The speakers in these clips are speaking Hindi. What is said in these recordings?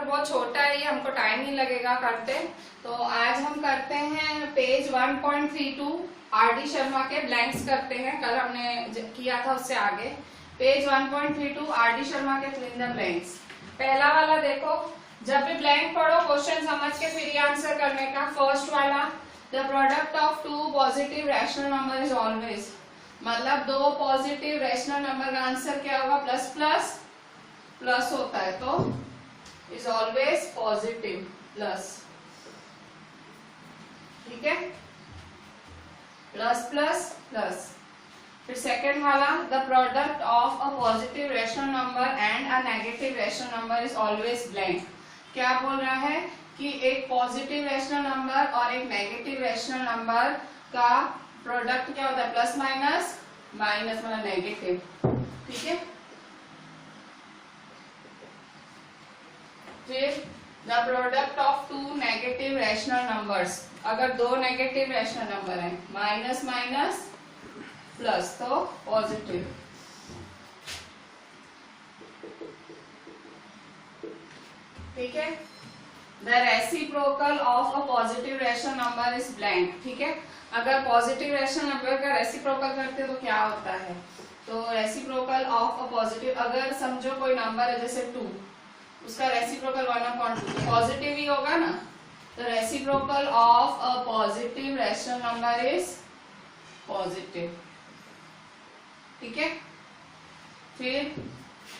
चैप्टर बहुत छोटा है, ये हमको टाइम नहीं लगेगा करते। तो आज हम करते हैं पेज 1.32 आर डी शर्मा के ब्लैंक्स करते हैं। कल हमने किया था उससे आगे। पेज 1.32 आर डी शर्मा के फिल इन द ब्लैंक्स। पहला वाला देखो, जब भी ब्लैंक पढ़ो क्वेश्चन समझ के फिर ये आंसर करने का। फर्स्ट वाला, the product of two positive rational number is always, मतलब दो पॉजिटिव रैशनल नंबर का आंसर क्या होगा? प्लस प्लस प्लस होता है तो इज ऑलवेज पॉजिटिव प्लस। ठीक है, प्लस प्लस प्लस। फिर सेकेंड वाला, the product of a positive rational number and a negative rational number is always blank. क्या बोल रहा है कि एक पॉजिटिव रैशनल नंबर और एक नेगेटिव रैशनल नंबर का प्रोडक्ट क्या होता है? प्लस माइनस माइनस मतलब नेगेटिव। ठीक है, फिर the product of two negative rational numbers, अगर दो नेगेटिव रैशनल नंबर है, माइनस माइनस प्लस तो पॉजिटिव। ठीक है, the reciprocal of a positive rational number is blank. ठीक है, अगर पॉजिटिव रैशनल नंबर का रेसिप्रोकल करते तो क्या होता है? तो रेसिप्रोकल ऑफ अ पॉजिटिव, अगर समझो कोई नंबर है जैसे 2, उसका रेसिप्रोकल 1/2 पॉजिटिव ही होगा ना। तो reciprocal of a positive rational number is positive. ठीक है, फिर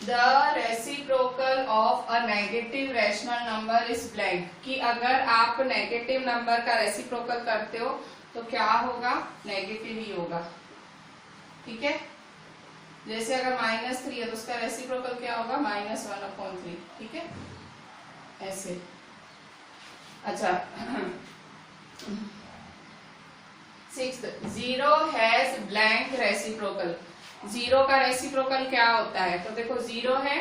the reciprocal of a negative rational number is blank, कि अगर आप नेगेटिव नंबर का रेसिप्रोकल करते हो तो क्या होगा? नेगेटिव ही होगा। ठीक है, जैसे अगर -3 है तो उसका रेसिप्रोकल क्या होगा? -1/3। ठीक है, ऐसे। अच्छा, 6th, 0 हैज ब्लैंक रेसिप्रोकल। 0 का रेसिप्रोकल क्या होता है? तो देखो 0 है,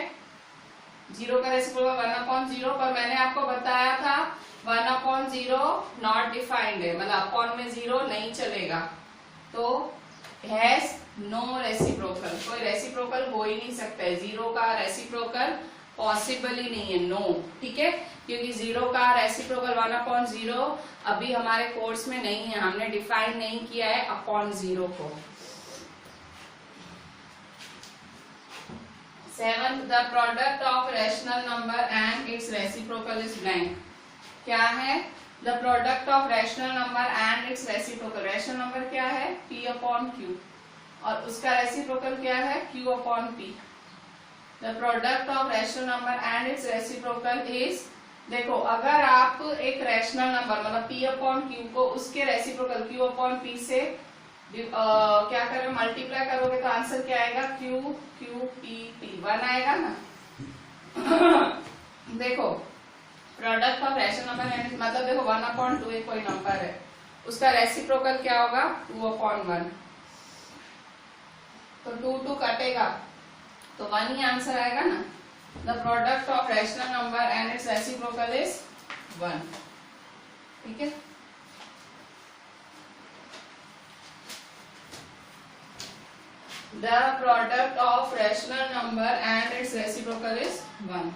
0 का रेसिप्रोकल 1/0, पर मैंने आपको बताया था 1/0 नॉट डिफाइंड है, मतलब अपॉन में 0 नहीं चलेगा। तो हैज नो रेसिप्रोकल, कोई रेसिप्रोकल हो ही नहीं सकता है। 0 का रेसिप्रोकल पॉसिबल ही नहीं है, नो। ठीक है, क्योंकि 0 का रेसिप्रोकल 1/0 अभी हमारे कोर्स में नहीं है, हमने डिफाइन नहीं किया है अपॉन 0 को। 7th, the product of rational number and it's reciprocal is blank. क्या है? The product of rational number and it's reciprocal. Rational number क्या है? P/Q, और उसका रेसिप्रोकल क्या है? Q/P। The product of rational number and it's reciprocal is, देखो अगर आप एक रैशनल नंबर मतलब P/Q को उसके रेसिप्रोकल Q/P से क्या करोगे? मल्टीप्लाई करोगे तो आंसर क्या आएगा? QQPP, 1 आएगा ना। देखो प्रोडक्ट ऑफ रैशनल नंबर मतलब देखो 1/2 एक कोई नंबर है, उसका रेसिप्रोकल क्या होगा? 2/1। तो 2 कटेगा तो 1 ही आंसर आएगा ना। The product of rational number and it's reciprocal is 1। ठीक है, the product of rational number and it's reciprocal is 1।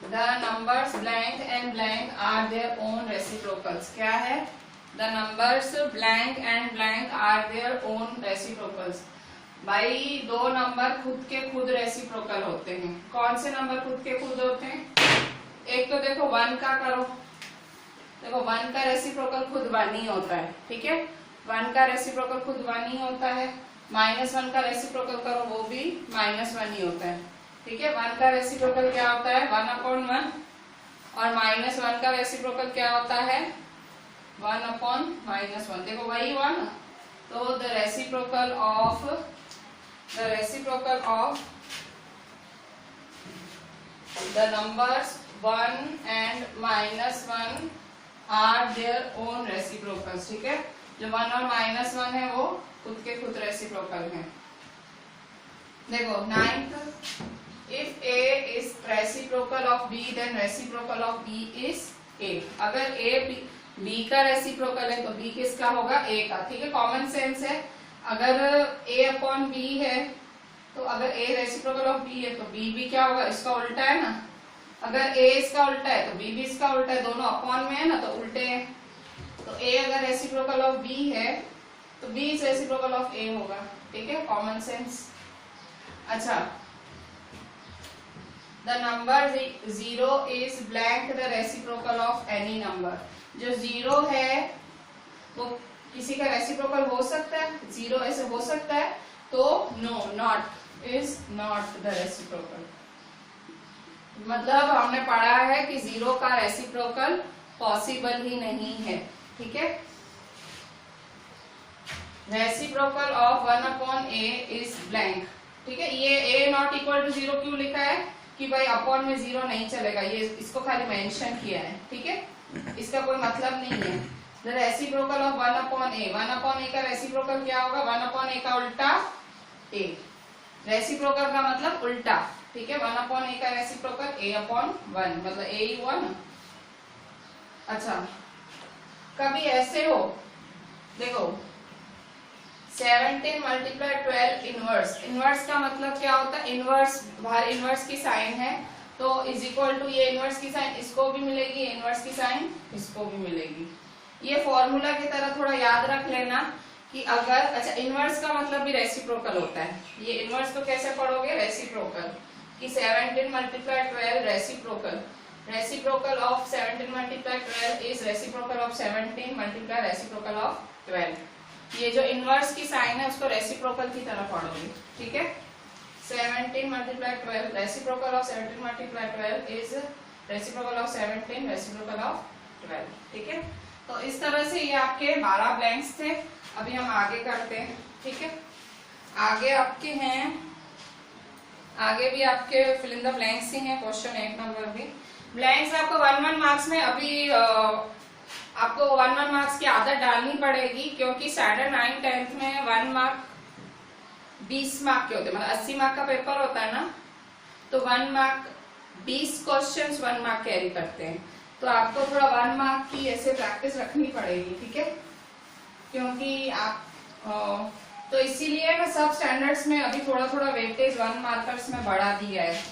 The numbers blank and blank are their own reciprocals. क्या है? The numbers blank and blank are their own reciprocals. भाई दो नंबर खुद के खुद रेसिप्रोकल होते हैं। कौन से नंबर खुद के खुद होते हैं? एक तो देखो 1 का करो, देखो 1 का रेसिप्रोकल खुद 1 ही होता है। ठीक है, 1 का रेसिप्रोकल खुद 1 ही होता है। -1 का रेसिप्रोकल करो, वो भी -1 ही होता है। ठीक है, 1 का रेसिप्रोकल क्या होता है? 1/1, और -1 का रेसिप्रोकल क्या होता है? 1/-1। देखो वही हुआ ना। तो the reciprocal of the numbers 1 and -1 are their own reciprocals. ठीक है, जो 1 और -1 है वो खुद के खुद रेसिप्रोकल हैं। देखो 9th, if A is reciprocal of B then reciprocal of B is A। अगर A B का रेसिप्रोकल है तो B किसका होगा? A का। ठीक है, कॉमन सेंस है। अगर A/B है तो अगर A रेसिप्रोकल ऑफ B है तो B भी क्या होगा? इसका उल्टा है ना। अगर ए इसका उल्टा है तो बी भी इसका उल्टा है, दोनों अपॉन में है ना तो उल्टे हैं। तो ए अगर रेसिप्रोकल ऑफ बी है तो बी इज रेसिप्रोकल ऑफ ए होगा। ठीक है, कॉमन सेंस। अच्छा, the number 0 is blank the reciprocal of any number. जो 0 है वो किसी का रेसिप्रोकल हो सकता है, 0 ऐसे हो सकता है, तो no, not, is not the reciprocal. मतलब हमने पढ़ा है कि 0 का रेसिप्रोकल पॉसिबल ही नहीं है। ठीक है, reciprocal of 1/a is blank. ठीक है, ये a नॉट इक्वल टू 0 क्यों लिखा है कि भाई अपॉन में 0 नहीं चलेगा, ये इसको खाली मेंशन किया है। ठीक है, इसका कोई मतलब नहीं है। The reciprocal of 1/a, 1/a का रेसिप्रोकल क्या होगा? 1/a का उल्टा a। रेसिप्रोकल का मतलब उल्टा। ठीक है, 1/a का रेसिप्रोकल a/1, मतलब a ही हुआ ना। अच्छा, कभी ऐसे हो, देखो 17 मल्टीप्लाई 12 इनवर्स। इनवर्स का मतलब क्या होता है? इनवर्स, बाहर इनवर्स की साइन है तो इज इक्वल टू ये इनवर्स की साइन इसको भी मिलेगी, इनवर्स की साइन इसको भी मिलेगी। ये फॉर्मूला की तरह थोड़ा याद रख लेना कि अगर, अच्छा इनवर्स का मतलब भी रेसिप्रोकल होता है। ये इनवर्स को कैसे पढ़ोगे? रेसिप्रोकल, कि 17 multiply 12 reciprocal, reciprocal of 17 multiply 12 is reciprocal of 17 multiply reciprocal of 12। ये जो इनवर्स की साइन है उसको रेसिप्रोकल की तरह पढ़ोगे। ठीक है, 17 multiply 12 reciprocal of 17 multiply 12 is reciprocal of 17 reciprocal of 12। ठीक है, तो इस तरह से ये आपके 12 ब्लैंक्स थे। अभी हम आगे करते हैं। ठीक है, आगे आपके हैं, आगे भी आपके फिल इन द ब्लैंक्स ही हैं। क्वेश्चन 1 नंबर भी ब्लैंक्स आपको 1 मार्क्स में, अभी आपको 1 मार्क्स की आदत डालनी पड़ेगी, क्योंकि स्टैंडर्ड 9 10th में 1 मार्क 20 मार्क के होते हैं, मतलब 80 मार्क का पेपर होता है ना, तो 1 मार्क 20 क्वेश्चंस 1 मार्क कैरी करते हैं। तो आपको थोड़ा 1 मार्क की ऐसे प्रैक्टिस रखनी पड़ेगी। ठीक है, क्योंकि आप तो इसीलिए ना सब स्टैंडर्ड्स में अभी थोड़ा थोड़ा वेटेज 1 मार्कर्स में बढ़ा दिया है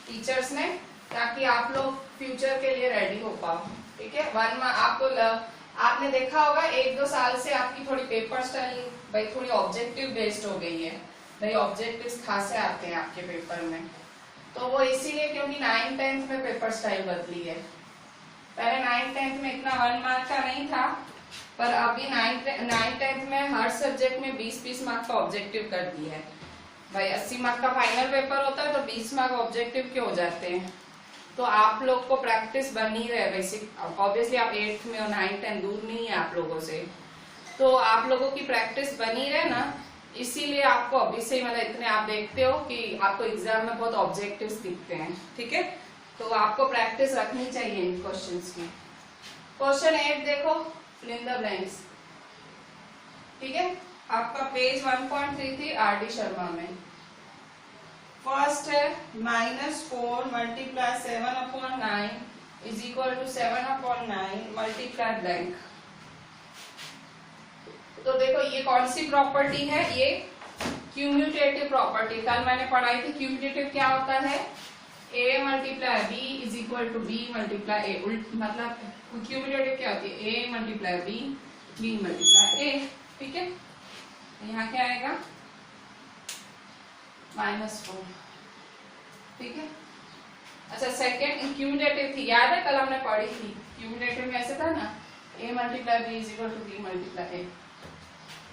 टीचर्स ने, ताकि आप लोग फ्यूचर के लिए रेडी हो पाओ। ठीक है, 1 आपको आपने देखा होगा 1-2 साल से आपकी थोड़ी पेपर स्टाइल भाई थोड़ी ऑब्जेक्टिव बेस्ड हो गई है। भाई ऑब्जेक्टिव्स खासे आते हैं आपके पेपर में, तो वो इसीलिए क्योंकि 9 10th में पेपर स्टाइल बदली है। पहले 9 10th में इतना 1 मार्क का नहीं था, पर अभी 9 10th में हर सब्जेक्ट में 20-20 मार्क का ऑब्जेक्टिव कर दिया है। भाई 80 मार्क का फाइनल पेपर होता है तो 20 मार्क ऑब्जेक्टिव के हो जाते हैं। तो आप लोग को प्रैक्टिस बन ही रहे बेसिक। ऑब्वियसली आप 8th में और 9 10 दूर नहीं है आप लोगों से, तो आप लोगों की प्रैक्टिस बनी रहे ना, इसीलिए आपको अभी से मतलब इतने आप देखते हो कि आपको एग्जाम में बहुत ऑब्जेक्टिव्स दिखते हैं। ठीक है, तो आपको प्रैक्टिस रखनी चाहिए इन क्वेश्चंस की। क्वेश्चन 8 देखो, फिल इन द ब्लैंक्स। ठीक है, आपका पेज 1.33 आर.डी. शर्मा में। फर्स्ट है -4 multiply 7/9 is equal to 7/9 multiply blank. तो देखो ये कौन सी प्रॉपर्टी है? ये क्यूम्यूटेटिव प्रॉपर्टी। कल मैंने पढ़ाई थी क्यूम्यूटेटिव क्या होता है? a multiply b is equal to b multiply a। मतलब क्यूम्यूटेटिव क्या होती है? a multiply b, b multiply a। ठीक है, यहाँ क्या आएगा? -4। ठीक है, अच्छा सेकेंड क्यूम्यूटेटिव थी, याद है कल हमने पढ़ी थी। क्यूम्यूटेटिव में ऐसे था ना, a multiply b is equal to b multiply a।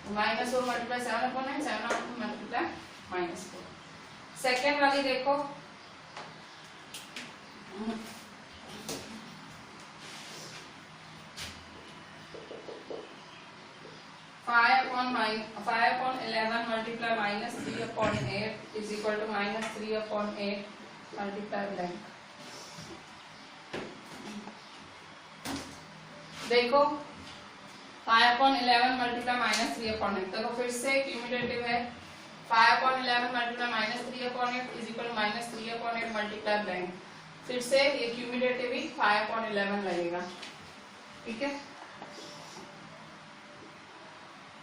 -4 multiply 7/9, 7 multiply -4। Second वाली देखो, five 11 multiply -3/8 is equal to -3/8 multiply blank. देखो 5/11 मल्टीप्लाई -3/8, देखो फिर से क्यूम्यूलेटिव है। 5/11 multiply -3/8 is equal to -3/8 multiply blank. फिर से ये क्यूम्यूलेटिव ही 5/11 लगेगा। ठीक है,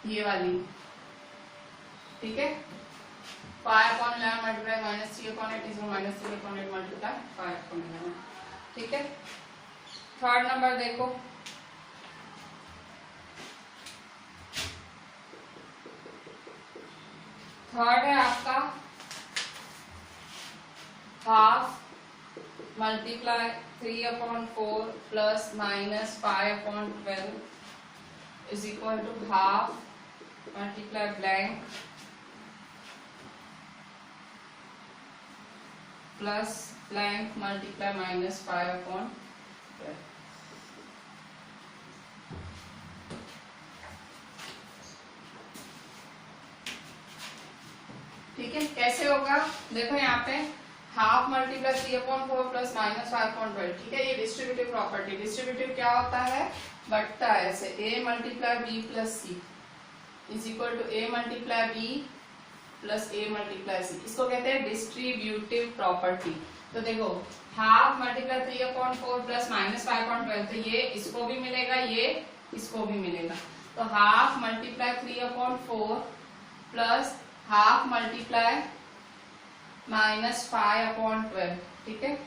ये वाली। ठीक है, 5/11 मल्टीप्लाई -3/8 इज -3/8 मल्टीप्लाई 5/11। ठीक है। थर्ड नंबर देखो, थर्ड है आपका half multiply 3/4 plus minus 5/12 is equal to half multiply blank plus blank multiply minus 5/12। ठीक है, कैसे होगा देखो यहाँ पे हाफ मल्टीप्लाई 3/4 प्लस माइनस 5/12। ठीक है, ये डिस्ट्रीब्यूटिव प्रॉपर्टी। डिस्ट्रीब्यूटिव क्या होता है, बटता है ऐसे a multiply b plus c is equal to a multiply b plus a multiply c. इसको कहते हैं डिस्ट्रीब्यूटिव प्रॉपर्टी। तो देखो हाफ मल्टीप्लाई 3/4 प्लस माइनस 5/12, तो ये इसको भी मिलेगा, ये इसको भी मिलेगा। तो half multiply 3/4 plus half multiply minus 5/12। ठीक है,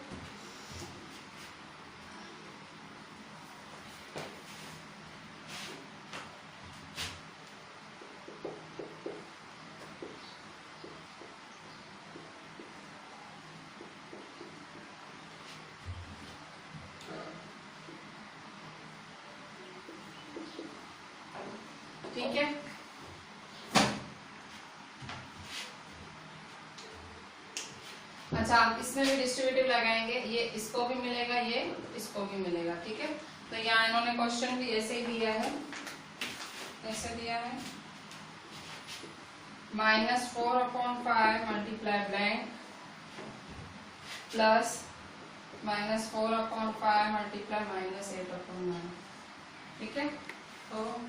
ठीक है। अच्छा, आप इसमें भी डिस्ट्रीब्यूटिव लगाएंगे, ये इसको भी मिलेगा, ये इसको भी मिलेगा। ठीक है, तो यहाँ इन्होंने क्वेश्चन भी ऐसे ही दिया है, ऐसे दिया है -4/5 मल्टीप्लाई ब्लैंक प्लस -4/5 मल्टीप्लाई -8/9। ठीक है, तो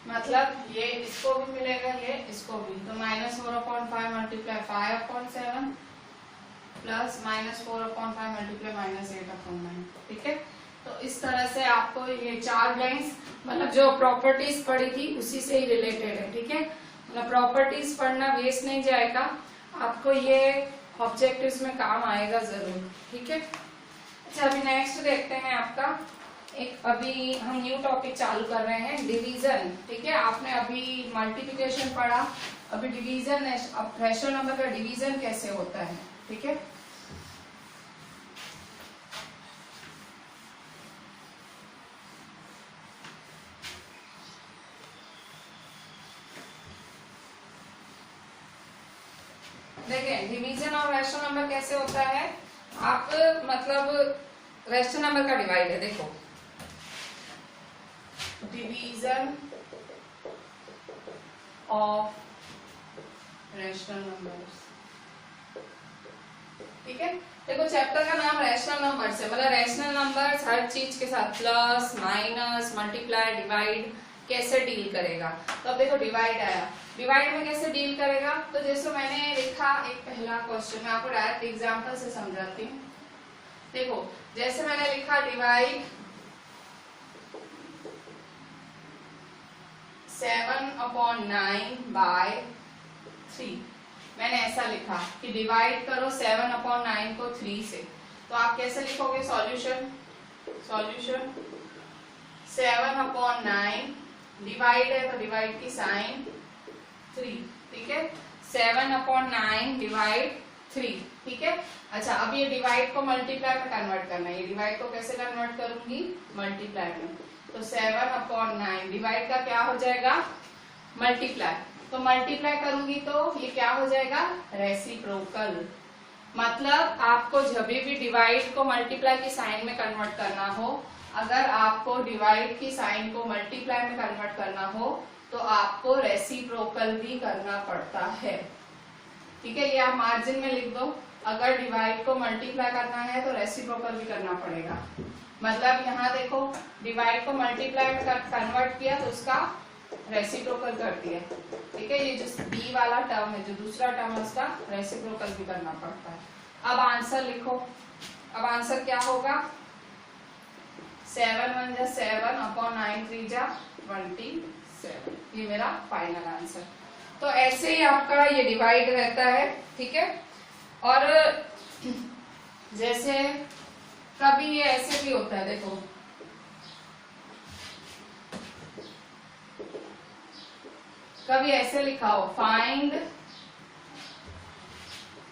मतलब ये इसको भी मिलेगा, ये इसको भी। तो -4/5 मल्टीप्लाई 5/7 प्लस -4/5 मल्टीप्लाई -8/9। ठीक है, तो इस तरह से आपको ये चार ब्लैंक्स मतलब जो प्रॉपर्टीज पढ़ी थी उसी से ही रिलेटेड है। ठीक है, मतलब प्रॉपर्टीज पढ़ना वेस्ट नहीं जाएगा, आपको ये ऑब्जेक्टिव्स में काम आएगा जरूर। ठीक है, अच्छा अभी नेक्स्ट देखते हैं आपका एक, अभी हम न्यू टॉपिक चालू कर रहे हैं, डिवीजन। ठीक है, आपने अभी मल्टीप्लिकेशन पढ़ा, अभी डिवीजन, अब रैशनल नंबर का डिवीजन कैसे होता है। ठीक है, देखिए डिवीजन और रैशनल नंबर कैसे होता है। आप मतलब रैशनल नंबर का डिवाइड है, देखो डिवीजन ऑफ रैशनल नंबर्स। ठीक है, देखो चैप्टर का नाम रैशनल नंबर्स है, मतलब रैशनल नंबर्स हर चीज के साथ प्लस माइनस मल्टीप्लाई डिवाइड कैसे डील करेगा। तो अब देखो डिवाइड आया, डिवाइड में कैसे डील करेगा। तो जैसे मैंने लिखा एक पहला क्वेश्चन, मैं आपको डायरेक्ट एग्जांपल से समझाती हूँ। देखो जैसे मैंने लिखा डिवाइड 7/9 by 3, मैंने ऐसा लिखा कि डिवाइड करो 7/9 को 3 से। तो आप कैसे लिखोगे सॉल्यूशन, सॉल्यूशन 7/9 डिवाइड है तो डिवाइड की साइन 3। ठीक है, 7/9 डिवाइड 3। ठीक है, अच्छा अब ये डिवाइड को मल्टीप्लाई में कन्वर्ट करना है। ये डिवाइड को कैसे कन्वर्ट करूंगी, मल्टीप्लाई में। तो 7/9 डिवाइड का क्या हो जाएगा, मल्टीप्लाई। तो मल्टीप्लाई करूंगी तो ये क्या हो जाएगा, रेसिप्रोकल। मतलब आपको जब भी डिवाइड को मल्टीप्लाई की साइन में कन्वर्ट करना हो, अगर आपको डिवाइड की साइन को मल्टीप्लाई में कन्वर्ट करना हो तो आपको रेसिप्रोकल भी करना पड़ता है। ठीक है, ये आप मार्जिन में लिख दो, अगर डिवाइड को मल्टीप्लाई करना है तो रेसिप्रोकल भी करना पड़ेगा। मतलब यहाँ देखो डिवाइड को मल्टीप्लाई में कन्वर्ट किया तो उसका रेसिप्रोकल कर दिया। ठीक है, ये जो बी वाला टर्म है, जो दूसरा टर्म है, उसका रेसिप्रोकल भी करना पड़ता है। अब आंसर लिखो, अब आंसर क्या होगा, 7 1 जा 7/9 3 जा 27। ये मेरा फाइनल आंसर। तो ऐसे ही आपका ये डिवाइड रहता है। ठीक है, और जैसे कभी ये ऐसे भी होता है, देखो कभी ऐसे लिखा हो, फाइंड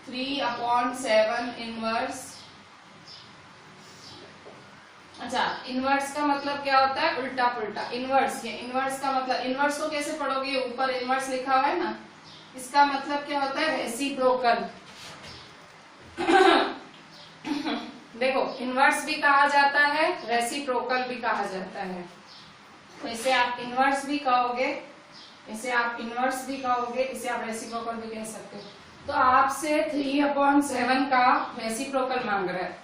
3/7 इनवर्स। अच्छा, इनवर्स का मतलब क्या होता है? उल्टा पुल्टा। इनवर्स, ये इनवर्स का मतलब, इनवर्स को कैसे पढ़ोगे? ऊपर इनवर्स लिखा हुआ है ना, इसका मतलब क्या होता है? रेसिप्रोकल। देखो, इनवर्स भी कहा जाता है, रेसिप्रोकल भी कहा जाता है। तो इसे आप इनवर्स भी कहोगे, इसे आप इनवर्स भी कहोगे, इसे आप रेसिप्रोकल भी कह सकते हो। तो आपसे 3/7 का रेसिप्रोकल मांग रहा है।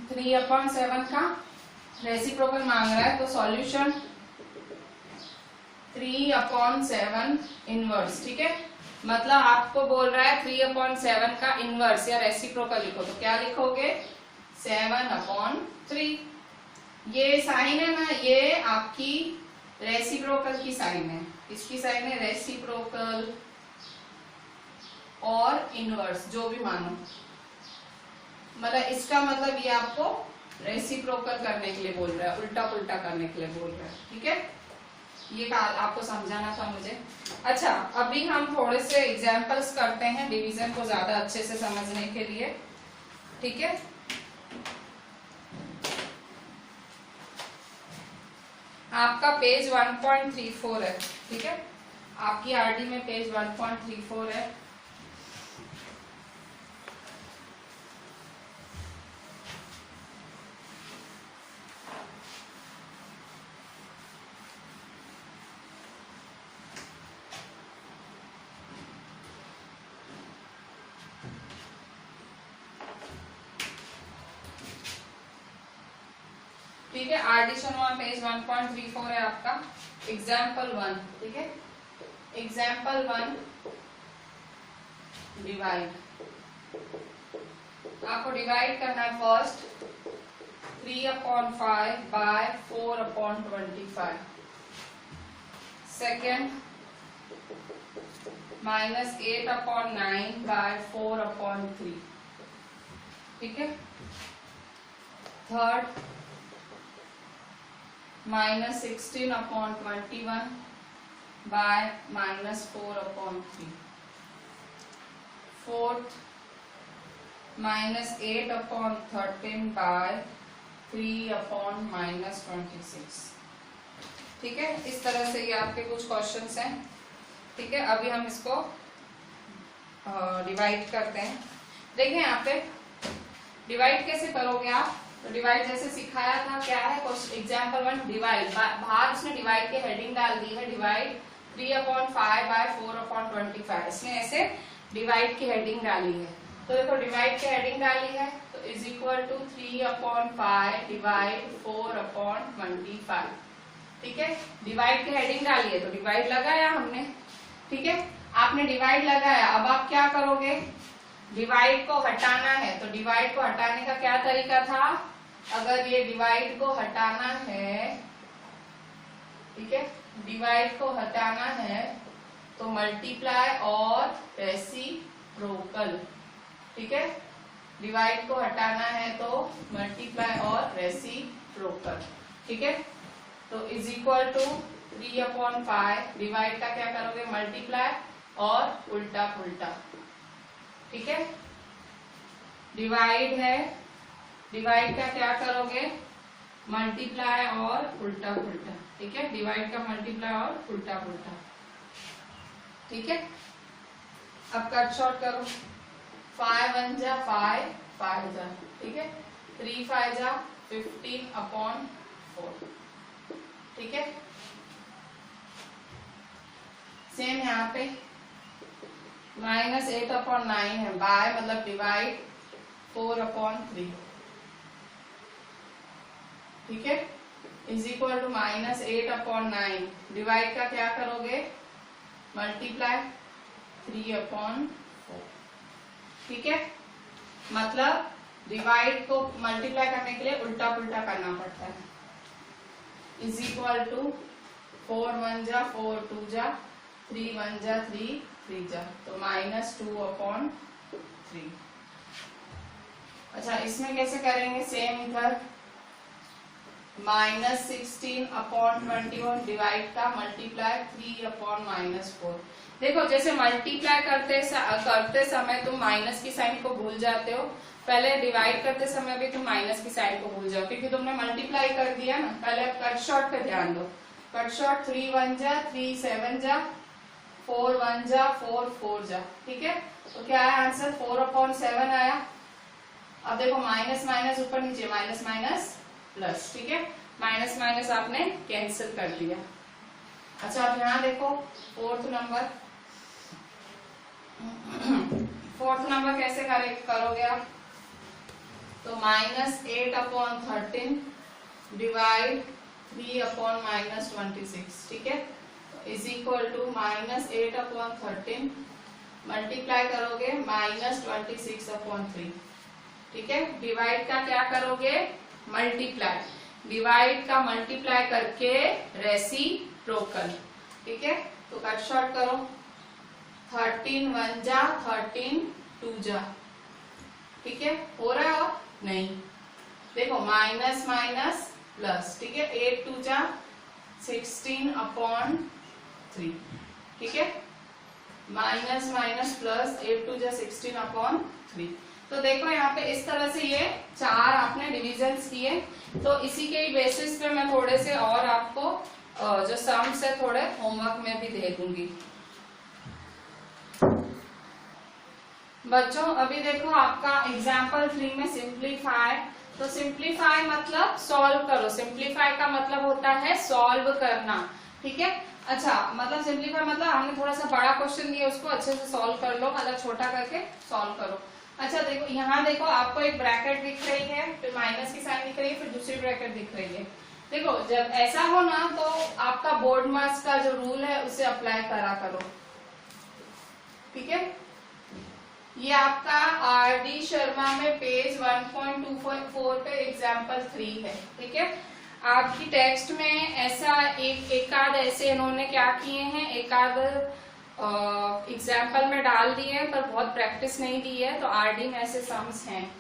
3/7 का रेसिप्रोकल मांग रहा है, तो सॉल्यूशन 3/7 इनवर्स। ठीक है, मतलब आपको बोल रहा है 3/7 का इनवर्स या रेसिप्रोकल लिखो, तो क्या लिखोगे? 7/3। ये साइन है ना, ये आपकी रेसिप्रोकल की साइन है। इसकी साइन है रेसिप्रोकल और इनवर्स, जो भी मानो। मतलब इसका मतलब ये आपको रेसिप्रोकल करने के लिए बोल रहा है, उल्टा पुल्टा करने के लिए बोल रहा है। ठीक है, ये आपको समझाना था मुझे। अच्छा, अभी हम थोड़े से एग्जांपल्स करते हैं डिवीजन को ज्यादा अच्छे से समझने के लिए। ठीक है, आपका पेज 1.34 है। ठीक है, आपकी आरडी में पेज 1.34 है। ठीक है, आर्डिशन वन पेज 1.34 है आपका। एग्जाम्पल 1। ठीक है, एग्जाम्पल 1, डिवाइड। आपको डिवाइड करना है फर्स्ट 3/5 बाय 4/25। Second -8/9 bye 4/3। ठीक है, थर्ड -16/21 बाय -4/3। Fourth -8/13 bye 3/-26। ठीक है, इस तरह से ये आपके कुछ क्वेश्चंस हैं। ठीक है, अभी हम इसको डिवाइड करते हैं। देखिए यहाँ पे डिवाइड कैसे करोगे आप? तो डिवाइड जैसे सिखाया था, क्या है एग्जाम्पल 1, डिवाइड। बाहर उसने डिवाइड की हेडिंग डाल दी है, डिवाइड 3/5 बाय 4/25। इसने ऐसे डिवाइड की हेडिंग डाली है। तो देखो, डिवाइड की हेडिंग डाली है, तो इज इक्वल टू 3/5 डिवाइड 4/25। ठीक है, डिवाइड की हेडिंग डाली है तो डिवाइड लगाया हमने। ठीक है, आपने डिवाइड लगाया, अब आप क्या करोगे? डिवाइड को हटाना है, तो डिवाइड को हटाने का क्या तरीका था? अगर ये डिवाइड को हटाना है, ठीक है, डिवाइड को हटाना है तो मल्टीप्लाई और रेसिप्रोकल। ठीक है, डिवाइड को हटाना है तो मल्टीप्लाई और रेसिप्रोकल। ठीक है, तो इज इक्वल टू 3/5, डिवाइड का क्या करोगे? मल्टीप्लाई और उल्टा पुल्टा। ठीक है, डिवाइड है, डिवाइड का क्या करोगे? मल्टीप्लाई और उल्टा पुल्टा। ठीक है, डिवाइड का मल्टीप्लाई और उल्टा पुल्टा। ठीक है, अब कट शॉर्ट करो। 5 1 जा 5, 5 जा। ठीक है, 3 5 जा 15/4। ठीक है, सेम यहाँ पे -8/9 है, बाय मतलब डिवाइड 4/3। ठीक है, इज इक्वल टू -8/9, डिवाइड का क्या करोगे? मल्टीप्लाई 3/4। ठीक है, मतलब डिवाइड को मल्टीप्लाई करने के लिए उल्टा पुल्टा करना पड़ता है। इज इक्वल टू 4 1 जा 4 2 जा 3 1 जा 3 3 जा, तो -2/3। अच्छा इसमें कैसे करेंगे, सेम इधर -16/21 डिवाइड का मल्टीप्लाई 3/-4। देखो जैसे मल्टीप्लाई करते समय तुम माइनस की साइन को भूल जाते हो, पहले डिवाइड करते समय भी तुम माइनस की साइन को भूल जाओ क्योंकि तुमने मल्टीप्लाई कर दिया ना। पहले कट शॉर्ट पे ध्यान दो, कट शॉर्ट 3 1 जा 3 7 जा 4 1 जा 4 4 जा, ठीक है। तो क्या है आंसर, 4/7 आया। अब देखो माइनस माइनस ऊपर नीचे, माइनस माइनस प्लस, ठीक है, माइनस माइनस आपने कैंसिल कर दिया। अच्छा अब यहाँ देखो फोर्थ नंबर कैसे करोगे आप, तो -8/13 डिवाइड 3/-26, ठीक है, इज इक्वल टू -8/13 मल्टीप्लाई करोगे -26/3, ठीक है। डिवाइड का क्या करोगे, मल्टीप्लाई, डिवाइड का मल्टीप्लाई करके रेसिप्रोकल, ठीक है। तो कट शॉर्ट करो, 13 1 जा 13 2 जा, ठीक है, हो रहा है और नहीं, देखो माइनस माइनस प्लस, ठीक है, 8 2 जा 16/3, ठीक है, माइनस माइनस प्लस 8 2 जा 16/3। तो देखो यहाँ पे इस तरह से ये 4 आपने डिविजन्स किए। तो इसी के ही बेसिस पे मैं थोड़े से और आपको जो सम्स है थोड़े होमवर्क में भी दे दूंगी। बच्चों अभी देखो आपका एग्जाम्पल 3 में सिंप्लीफाई, तो सिंप्लीफाई मतलब सॉल्व करो, सिंप्लीफाई का मतलब होता है सॉल्व करना, ठीक है। अच्छा मतलब सिंप्लीफाई मतलब हमने थोड़ा सा बड़ा क्वेश्चन दिया उसको अच्छे से सॉल्व कर लो, मतलब छोटा करके सॉल्व करो। अच्छा देखो यहाँ देखो आपको एक ब्रैकेट दिख रही है, फिर माइनस की साइन दिख रही है, फिर दूसरी ब्रैकेट दिख रही है। देखो जब ऐसा हो ना तो आपका बोर्ड मार्क्स का जो रूल है उसे अप्लाई करा करो, ठीक है। ये आपका आर.डी. शर्मा में पेज 1.24 पे एग्जाम्पल 3 है, ठीक है। आपकी टेक्स्ट में ऐसा एक आध ऐसे इन्होंने क्या किए हैं, एक आध एग्जाम्पल में डाल दिए हैं पर बहुत प्रैक्टिस नहीं दी है, तो आर.डी. में ऐसे सम्स हैं।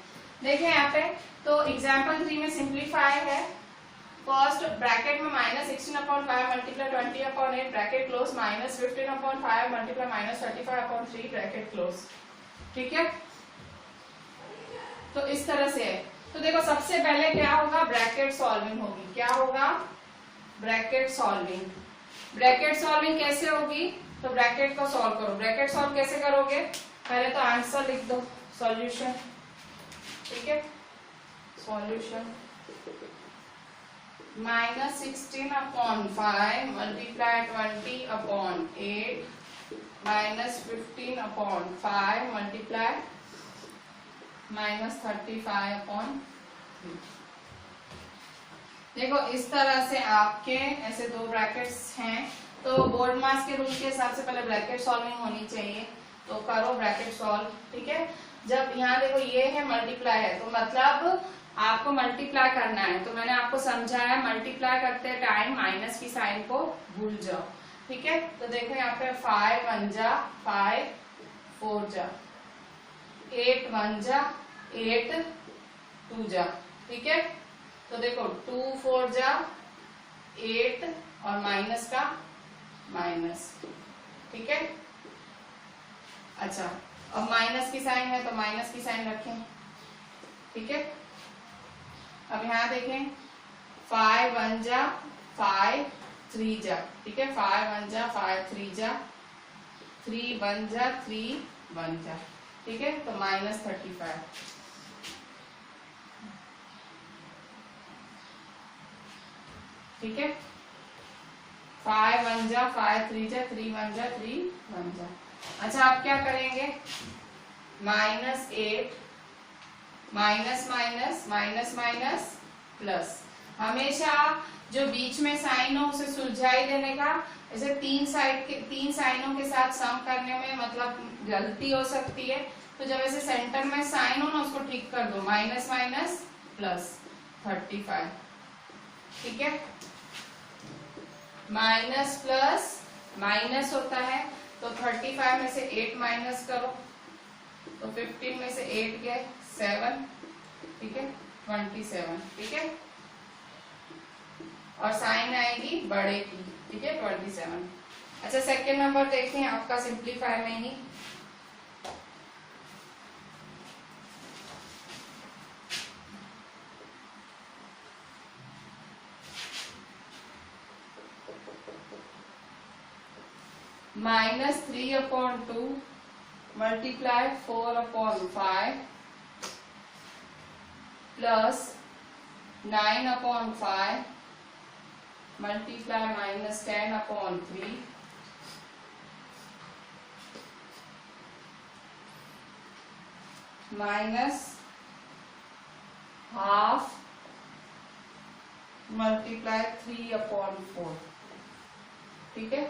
देखें यहाँ पे तो एग्जाम्पल 3 में सिंप्लीफाई है, फर्स्ट ब्रैकेट में -16/5 multiply 20/8 bracket close, -15/5 multiply -35/3 bracket close, ठीक है। तो इस तरह से है। तो देखो सबसे पहले क्या होगा, ब्रैकेट सॉल्विंग होगी। क्या होगा, ब्रैकेट सॉल्विंग। ब्रैकेट सॉल्विंग कैसे होगी, तो ब्रैकेट को सॉल्व करो। ब्रैकेट सॉल्व कैसे करोगे, पहले तो आंसर लिख दो, सॉल्यूशन, ठीक है। Solution -16/5 multiply 20/8 -15/5 multiply -35/3। देखो इस तरह से आपके ऐसे दो ब्रैकेट्स हैं, तो बोर्ड मार्क्स के रूल के हिसाब से पहले ब्रैकेट सॉल्विंग होनी चाहिए, तो करो ब्रैकेट सॉल्व, ठीक है। जब यहाँ देखो ये है मल्टीप्लाई है, तो मतलब आपको मल्टीप्लाई करना है, तो मैंने आपको समझाया मल्टीप्लाई करते टाइम माइनस की साइन को भूल जाओ, ठीक है। तो देखो यहाँ पे 5 1 जा 5 4 जा 8 1 जा 8 2 जा, ठीक है। तो देखो 2 4 जा 8 और माइनस का माइनस, ठीक है। अच्छा अब माइनस की साइन है तो माइनस की साइन रखें, ठीक है। अब यहाँ देखें 5 1 जा 5 3 जा, ठीक है, 5 1 जा 5 3 जा 3 1 जा 3 1 जा, ठीक है। तो -35, ठीक है। 5 1 जा 5 3 जा 3 1 जा 3 1 जा। अच्छा आप क्या करेंगे, -8 minus minus minus minus plus, हमेशा जो बीच में साइन हो उसे सुलझाई देने का। ऐसे तीन साइनों के साथ सम करने में मतलब गलती हो सकती है, तो जब ऐसे सेंटर में साइन हो ना उसको ठीक कर दो, माइनस माइनस प्लस 35, ठीक है। माइनस प्लस माइनस होता है, तो 35 में से 8 माइनस करो, तो 15 में से 8 गए 7, ठीक है 27, ठीक है, और साइन आएगी बड़े की, ठीक है 27। अच्छा सेकेंड नंबर देखते हैं आपका सिंप्लीफाई में ही। -3/2 multiply 4/5 plus 9/5 multiply -10/3 minus half multiply 3/4, ठीक है।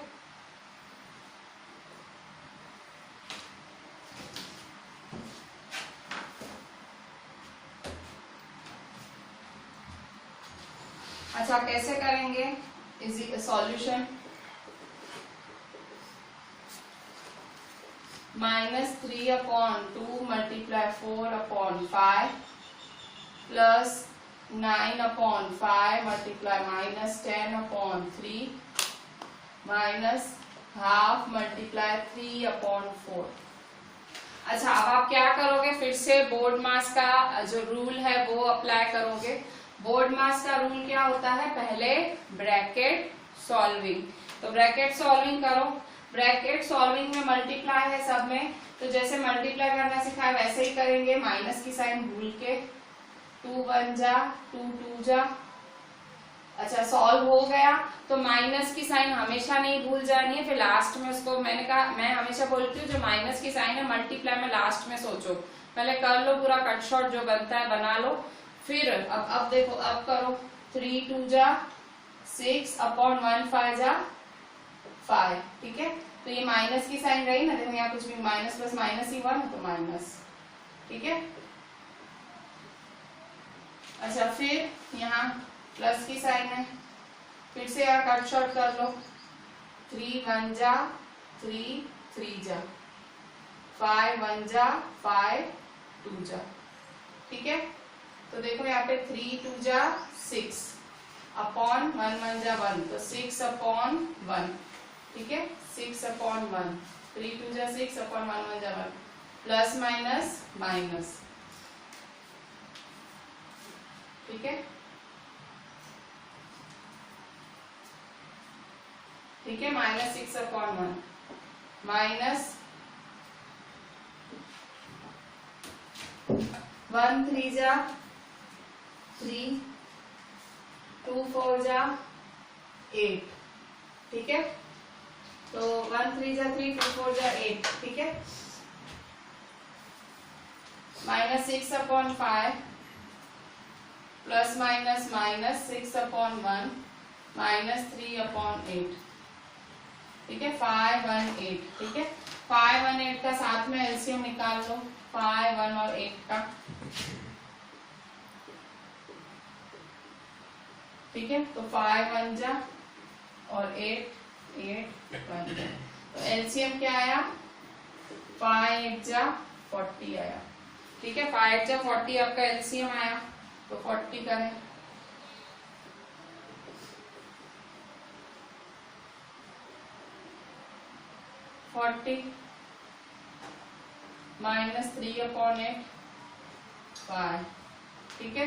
अच्छा कैसे करेंगे easy solution? -3/2 multiply 4/5 plus 9/5 multiply -10/3 minus half multiply 3/4। अच्छा अब आप क्या करोगे, फिर से बोर्ड मास का जो रूल है वो अप्लाई करोगे। बोर्ड मास का रूल क्या होता है, पहले ब्रैकेट सॉल्विंग, तो ब्रैकेट सॉल्विंग करो। ब्रैकेट सॉल्विंग में मल्टीप्लाई है सब में, तो जैसे मल्टीप्लाई करना सिखाया वैसे ही करेंगे, माइनस की साइन भूल के, 2 1 जा 2 2 जा। अच्छा सॉल्व हो गया, तो माइनस की साइन हमेशा नहीं भूल जानी है, फिर लास्ट में उसको मैंने कहा, मैं हमेशा बोलती हूँ जो माइनस की साइन है मल्टीप्लाई में लास्ट में सोचो, पहले कर लो पूरा कट शॉट जो बनता है बना लो, फिर अब देखो अब करो 3 2 जा 6/1 5 जा 5, ठीक है। तो ये माइनस की साइन रही ना, देखो यहाँ कुछ भी माइनस प्लस माइनस ही 1 तो माइनस, ठीक है। अच्छा फिर यहाँ प्लस की साइन है, फिर से यहाँ कट शॉर्ट कर लो, 3 1 जा 3 3 जा 5 1 जा 5 2 जा, ठीक है। तो देखो यहाँ पे 3 2 जा 6/1 1 जा 1, तो 6/1, ठीक है 6/1, 3 2 जा 6/1 1 जा 1, प्लस माइनस माइनस, ठीक है, ठीक है, -6/1 माइनस 1 3 जा 3 2 4 जा 8, ठीक है। तो 1 3 जा 3 2 4 जा 8, ठीक है। -6/5 प्लस माइनस माइनस 6/1 -3/8, ठीक है 5 1 8, ठीक है। 5 1 8 का साथ में एलसीएम निकाल लो, 5 1 और 8 का, ठीक है। तो 5 1 जा और 8 8 1 जा, तो एलसीएम क्या आया 5 8 जा 40 आया, ठीक है। 5 8 जा 40 आपका एलसीएम आया, तो 40 करें, -3/8 5, ठीक है।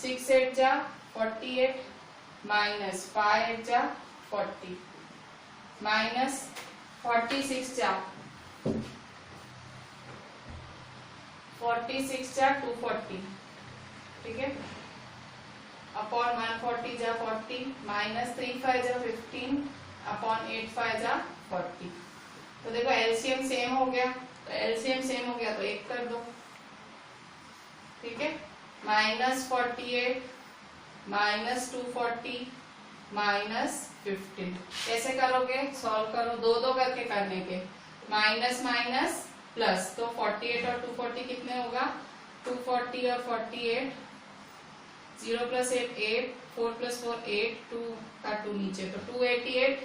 6 8 जा 48 माइनस 5 8 जा 40 माइनस 46 जा 240, ठीक है, अपॉन 140 जा 40 माइनस 3 5 जा 15 अपॉन 8 5 जा 40। तो देखो एलसीएम सेम हो गया, तो एलसीएम सेम हो गया तो 1 कर दो, ठीक है। -48 -240 -15, कैसे करोगे सॉल्व करो, दो दो करके करने के, माइनस माइनस प्लस, तो 48 और 240 कितने होगा 240 और 48, 0 + 8 8, 4 + 4 8, 2 का 2 नीचे, तो 288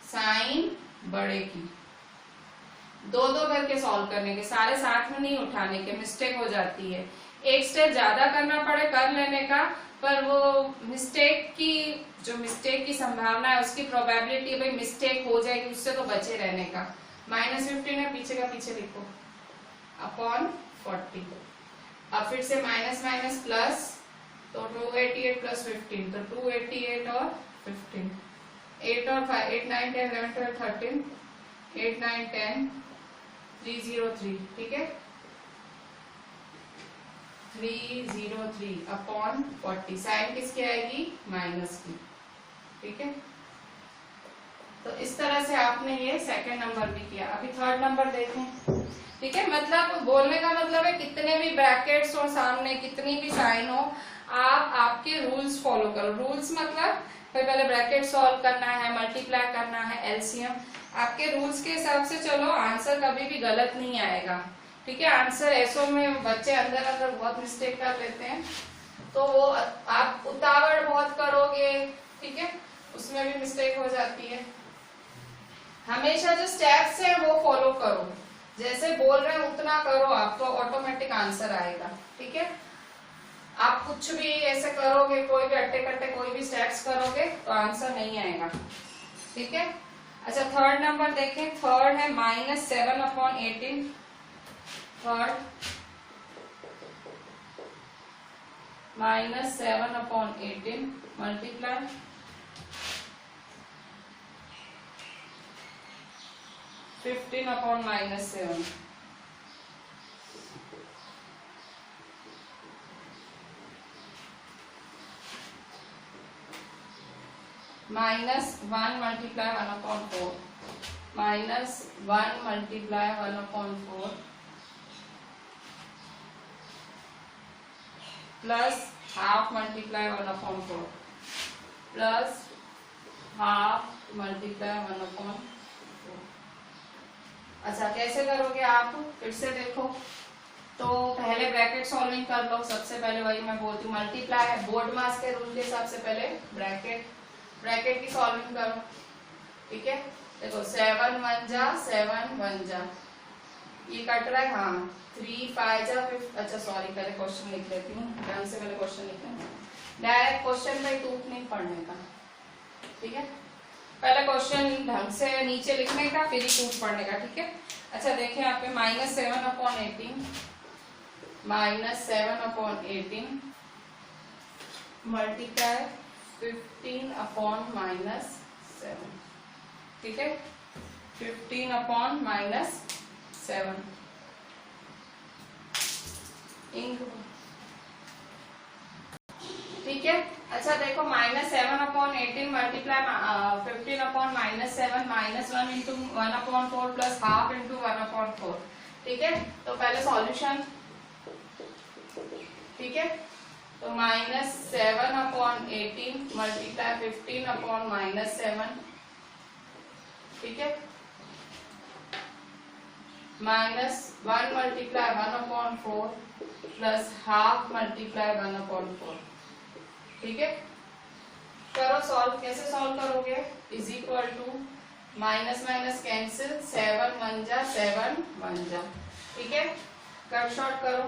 साइन बड़े की दो दो करके सॉल्व करने के, सारे साथ में नहीं उठाने के, मिस्टेक हो जाती है। एक स्टेप ज्यादा करना पड़े कर लेने का, पर वो मिस्टेक की संभावना है, उसकी प्रोबेबिलिटी भाई मिस्टेक हो जाएगी, उससे तो बचे रहने का। -15 है, पीछे का पीछे लिखो, अपॉन 40। अब फिर से माइनस माइनस प्लस, तो 288 प्लस 15, तो 288 और 15, 8 और 5, 8 9 10 11 12 13, 8 9 10 303, ठीक है, 303 अपॉन 40। साइन किसकी आएगी? माइनस की, ठीक है। तो इस तरह से आपने ये सेकंड नंबर भी किया। अभी थर्ड नंबर देखें, ठीक है। मतलब बोलने का मतलब है कितने भी ब्रैकेट्स हो सामने, कितनी भी साइन हो, आप आपके रूल्स फॉलो करो। रूल्स मतलब पहले ब्रैकेट सॉल्व करना है, मल्टीप्लाई करना है, एलसीएम, आपके रूल्स के हिसाब से चलो, आंसर कभी भी गलत नहीं आएगा, ठीक है। आंसर ऐसो में बच्चे अंदर अंदर बहुत मिस्टेक कर लेते हैं, तो वो आप उतावड़ बहुत करोगे, ठीक है, उसमें भी मिस्टेक हो जाती है। हमेशा जो स्टेप्स है वो फॉलो करो, जैसे बोल रहे हैं उतना करो, आपको ऑटोमेटिक आंसर आएगा, ठीक है। आप कुछ भी ऐसे करोगे, कोई भी अट्टे कट्टे कोई भी स्टेप्स करोगे तो आंसर नहीं आएगा, ठीक है। अच्छा थर्ड नंबर देखें, थर्ड है -7/18। Third -7/18 multiply -15/-7। -1 multiply 1/4, -1 multiply 1/4 plus half multiply 1/4 plus half multiply 1/4। अच्छा कैसे करोगे आप, फिर से देखो, तो पहले ब्रैकेट सॉल्विंग कर लो। सबसे पहले वही मैं बोलती हूँ, मल्टीप्लाई है, बोर्ड मास के रूल के हिसाब से पहले ब्रैकेट की सॉल्विंग करो, ठीक है। देखो 7 1 जा 7 1 जा, ये कट रहा है, हाँ 3 5 जा 5। अच्छा सॉरी, पहले क्वेश्चन लिख लेती हूँ, ध्यान से पहले क्वेश्चन लिख लेना, डायरेक्ट क्वेश्चन में टूट नहीं पढ़ने का, ठीक है। पहले क्वेश्चन ढंग से नीचे लिखने का, फिर ही टूट पढ़ने का, ठीक है। अच्छा देखिए यहाँ पे -7/18 मल्टीप्लाई 15/-7, ठीक है, 15/-7 ठीक है। अच्छा देखो -7/18 multiply 15/-7 -1 into 1/4 plus half into 1/4, ठीक है। तो पहले सॉल्यूशन, ठीक है, तो -7/18 मल्टीप्लाई 15/-7, ठीक है, -1 मल्टीप्लाई 1/4 प्लस हाफ मल्टीप्लाई 1/4, ठीक है। करो सॉल्व, कैसे सॉल्व करोगे, is equal to minus minus cancel, 7 1 जा 7 1 जा, ठीक है। कट शॉर्ट करो,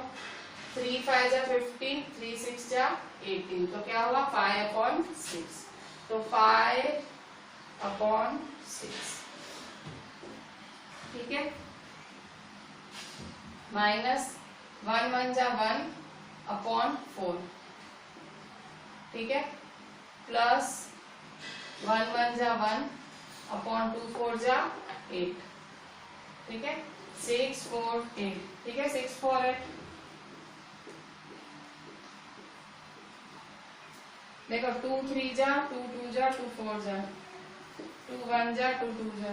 3 5 जा 15, 3 6 जा 18, तो क्या हुआ 5/6, तो 5/6, ठीक है। -1 1 जा 1/4, ठीक है, प्लस 1 1 जा 1/2 4 जा 8, ठीक है, 6 4 8, ठीक है, 6 4 8। देखो 2 3 जा 2 2 जा 2 4 जा 2 1 जा 2 2 जा,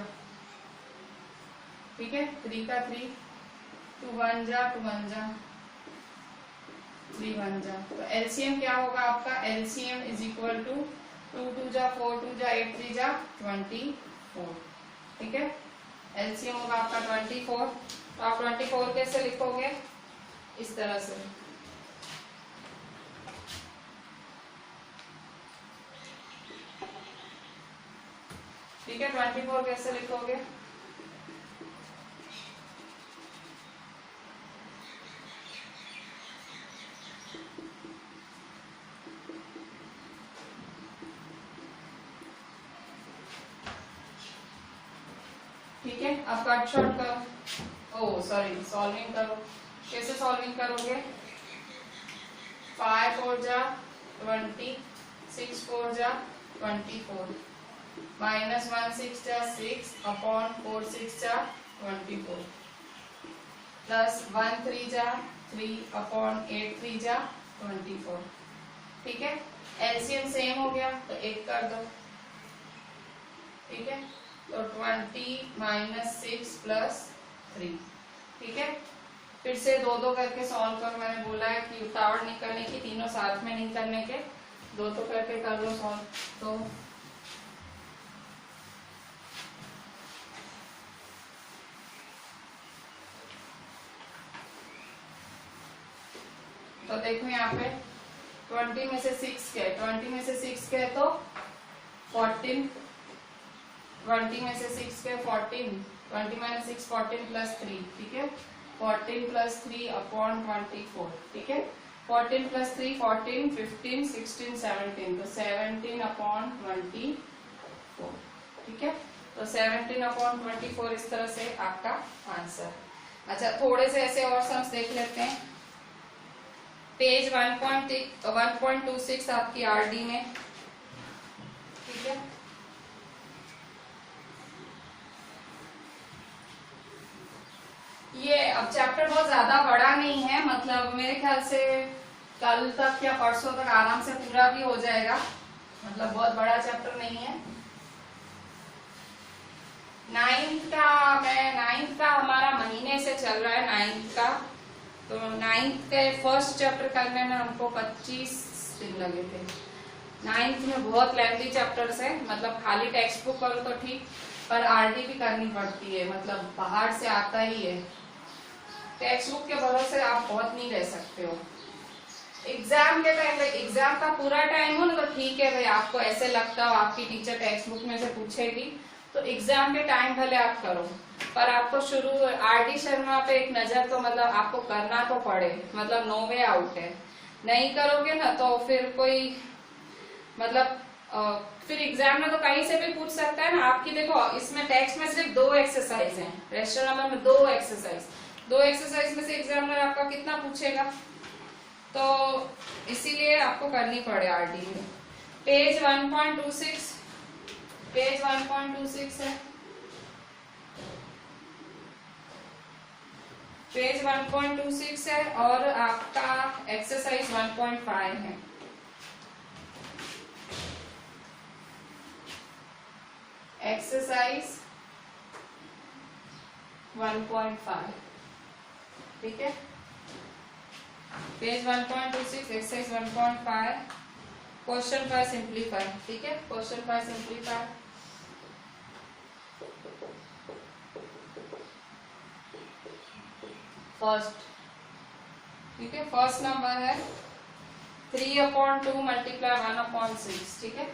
ठीक है, 3 का 3, 2 1 जा 2 1 जा 3 1 जा, तो एलसीएम क्या होगा आपका, एलसीएम इज इक्वल टू 2 2 जा 4 2 जा 8 3 जा 24, ठीक है। एलसीएम होगा आपका 24, तो आप 24 कैसे लिखोगे, इस तरह से, ठीक है। 24 कैसे लिखोगे, है, अब कट शॉर्ट करो, ओ सॉरी सॉल्विंग करो। कैसे सॉल्विंग करोगे? 5 4 जा 20, 6 4 जा 24, माइनस 1 6 जा 6 अपॉन 4 6 जा 24, प्लस 1 3 जा 3 अपॉन 8 3 जा 24। ठीक है, एलसीएम सेम हो गया तो 1 कर दो। ठीक है, तो 20 माइनस 6 प्लस 3। ठीक है, फिर से दो दो करके सॉल्व करो। मैंने बोला है कि उतावड़ नहीं करने की, तीनों साथ में नहीं करने के, दो दो करके कर लो सॉल्व। तो देखो यहाँ पे 20 में से 6 के, 20 में से 6 के तो 14, 20 में से 6 के 14, 20 माइनस 6 14 प्लस 3। ठीक है, 14 प्लस 3 अपॉन 24। ठीक है, 14 प्लस 3 14, 15 16 17, तो 17 अपॉन 24। ठीक है, तो 17 अपॉन 24 इस तरह से आपका आंसर। अच्छा, थोड़े से ऐसे और सम्स देख लेते हैं। पेज 1.26 आपकी आरडी में। ठीक है, ये अब चैप्टर बहुत ज्यादा बड़ा नहीं है, मतलब मेरे ख्याल से कल तक या परसों तक आराम से पूरा भी हो जाएगा, मतलब बहुत बड़ा चैप्टर नहीं है। 9th का हमारा महीने से चल रहा है 9th का, तो 9th के फर्स्ट चैप्टर करने में हमको 25 दिन लगे थे। 9th में बहुत लेंथी चैप्टर्स है, मतलब खाली टेक्स्ट बुक करो तो ठीक, पर आरडी भी करनी पड़ती है, मतलब बाहर से आता ही है। टेक्स्ट बुक के भरोसे आप बहुत नहीं रह सकते हो। एग्जाम के टाइम पे, एग्जाम का पूरा टाइम हो ना तो ठीक है भाई, आपको ऐसे लगता हो आपकी टीचर टेक्स्ट बुक में से पूछेगी तो एग्जाम के टाइम भले आप करो, पर आपको शुरू आरडी शर्मा पे एक नजर तो मतलब आपको करना तो पड़े, मतलब नो वे आउट है। नहीं करोगे ना तो फिर कोई मतलब फिर एग्जाम में तो कहीं से भी पूछ सकता है ना। आपकी देखो इसमें टेक्स्ट में सिर्फ 2 एक्सरसाइज हैं, रेस्टर नंबर में 2 एक्सरसाइज, 2 एक्सरसाइज में से एग्जामिनर आपका कितना पूछेगा, तो इसीलिए आपको करनी पड़े आरडी में। पेज 1.26, पेज 1.26 है, पेज 1.26 है और आपका एक्सरसाइज 1.5 है। एक्सरसाइज 1.5। ठीक है, पेज 1.26 एक्सरसाइज 1.5, क्वेश्चन 5 सिंप्लीफाई। ठीक है, क्वेश्चन 5 सिंप्लीफाई। फर्स्ट, ठीक है, फर्स्ट नंबर है 3/2 मल्टीप्लाई 1/6। ठीक है,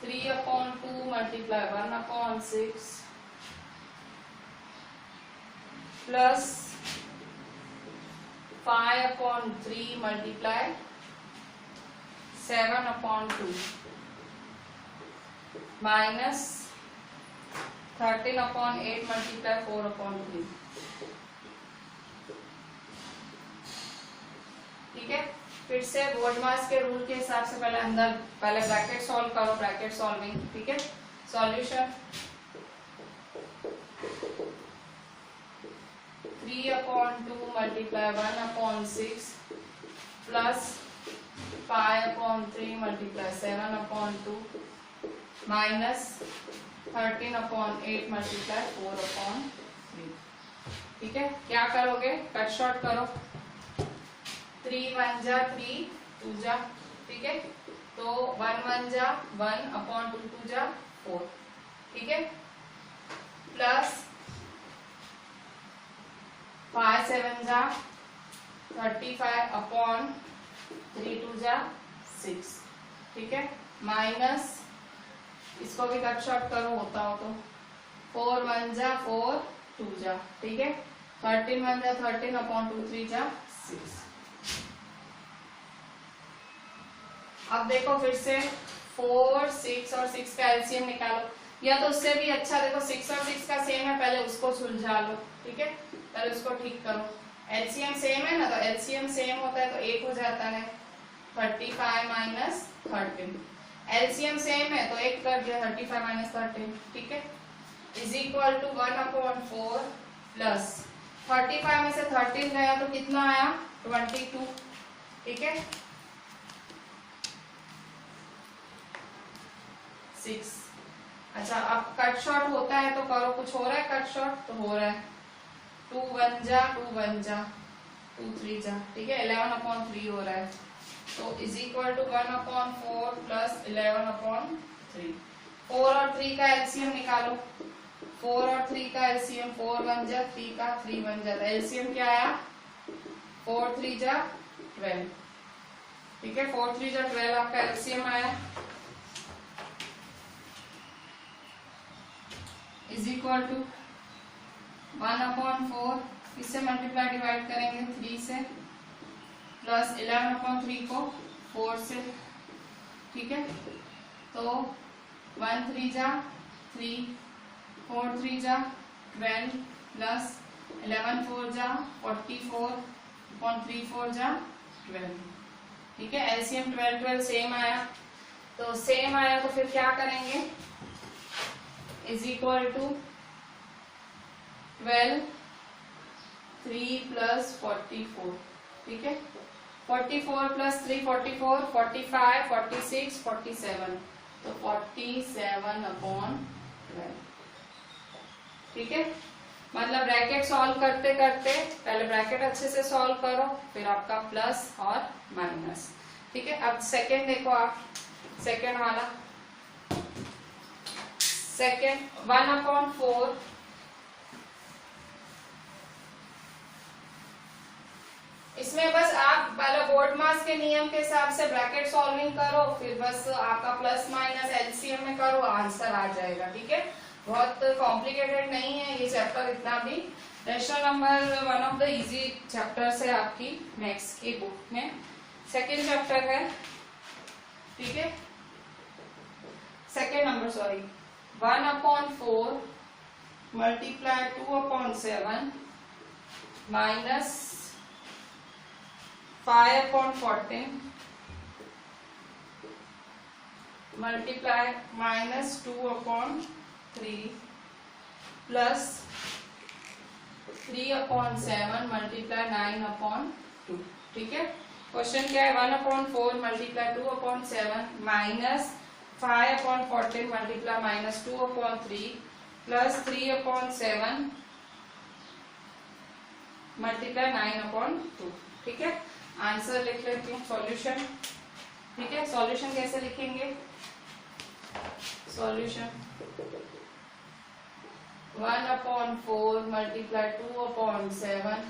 3/2 multiply 1/6 plus 5/3 multiply 7/2 minus 13/8 multiply 4/3। ठीक है, फिर से बोर्डमास के रूल के हिसाब से पहले ब्रैकेट सॉल्व करो, ब्रैकेट सॉल्विंग। ठीक है, solution 3/2 multiply 1/6 plus 5/3 multiply 7/2 minus 13/8 multiply 4/3। ठीक है, क्या करोगे? कट शॉर्ट करो, 3 1 जा 3 2 जा। ठीक है, तो 1 1 जा 1/2 2 जा 4। ठीक है, प्लस 5 7 जा 35/3 2 जा 6। ठीक है, माइनस इसको भी कट शॉर्ट करो होता हो तो 4 1 जा 4 2 जा। ठीक है, 13 1 जा 13/2 3 जा 6। अब देखो फिर से 4 6 और 6 का एलसीएम निकालो। या तो उससे भी अच्छा देखो 6 और 6 का सेम है, पहले उसको सुलझा लो, ठीक है, पहले उसको ठीक करो। एलसीएम सेम है ना, तो एलसीएम सेम होता है तो 1 हो जाता है 35 माइनस 13। एलसीएम सेम है तो 1 कर दिया 35 माइनस 13, ठीक है, इज इक्वल टू 1/4 प्लस 35 में से 13 गया तो कितना आया 22, ठीक है, 6। अच्छा अब कट शॉर्ट होता है तो करो, कुछ हो रहा है कट शॉर्ट तो हो रहा है 2 1 जा 2 1 जा 2 3 जा, ठीक है, 11/3 हो रहा है, तो इज इक्वल टू 1/4 प्लस 11/3। 4 और 3 का एलसीएम निकालो, 4 और 3 का एलसीएम 4 1 जा 3 का 3 1 जा, एलसीएम क्या आया 4 3 जा 12, ठीक है, 4 3 जा 12 आपका एलसीएम आया, इज इक्वल टू 1/4 इससे मल्टीप्लाई डिवाइड करेंगे 3 से, प्लस 11/3 को 4 से, ठीक है, तो 1 3 जा 3, 4 3 जा 12 प्लस 11 4 जा 44/3 4 जा 12, ठीक है, एलसीएम 12 12 सेम आया, तो सेम आया तो फिर क्या करेंगे, इज इक्वल टू 12 3 प्लस 44, ठीक है, 44 प्लस 3 44 45 46 47, तो 47/12, ठीक है, मतलब ब्रैकेट सॉल्व करते करते पहले ब्रैकेट अच्छे से सॉल्व करो, फिर आपका प्लस और माइनस, ठीक है। अब सेकेंड देखो आप, सेकेंड वाला, सेकेंड 1/4 इसमें बस आप पहले बोर्ड मास के नियम के हिसाब से ब्रैकेट सॉल्विंग करो, फिर बस आपका प्लस माइनस एलसीएम में करो, आंसर आ जाएगा, ठीक है, बहुत कॉम्प्लिकेटेड नहीं है ये चैप्टर इतना भी। Rational number one of the easy chapters है आपकी मैथ्स की बुक में, सेकेंड चैप्टर है, ठीक है, second number sorry 1/4 multiply 2/7 minus 5/14 multiply minus 2/3 plus 3/7 multiply 9/2, ठीक है। क्वेश्चन क्या है, 1/4 multiply 2/7 minus 5/14 multiply minus 2/3 plus 3/7 multiply 9/2, ठीक है। आंसर लिख लेती हूँ, सॉल्यूशन, ठीक है। सॉल्यूशन कैसे लिखेंगे, solution 1/4 multiply 2/7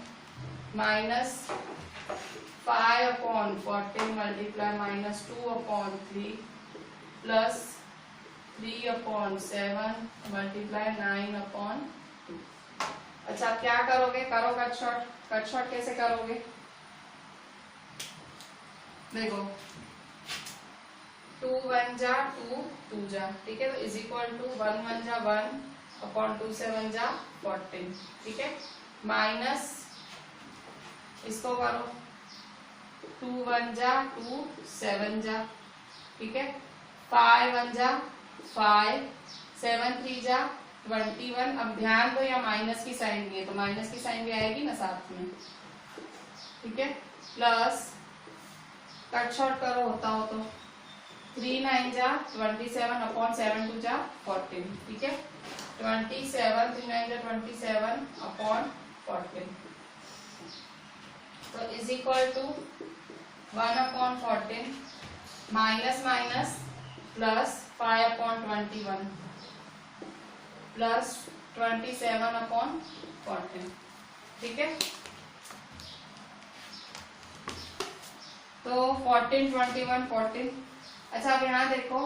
minus 5/14 multiply minus 2/3 plus 3/7 multiply 9/2। अच्छा क्या करोगे, करो कट शॉर्ट, कट शॉर्ट कैसे करोगे, देखो 2 1 जा 2 2 जा, ठीक है, तो इज इक्वल टू 1 1 जा 1/2 7 जा 14, ठीक है, माइनस इसको करो 2 1 जा 2 7 जा, ठीक है, 5 1 जा 5 7 3 जा 21। अब ध्यान दो या माइनस की साइन भी है तो माइनस की साइन भी आएगी ना साथ में, ठीक है, प्लस कट शॉर्ट करो होता हो तो 3 9 जा 27/7 2 जा 14, ठीक है, 27 3 9 जा 27/14, तो is equal to 1/14 minus minus plus 5/21 plus 27/14, ठीक है, तो 14 21 14। अच्छा अब यहाँ देखो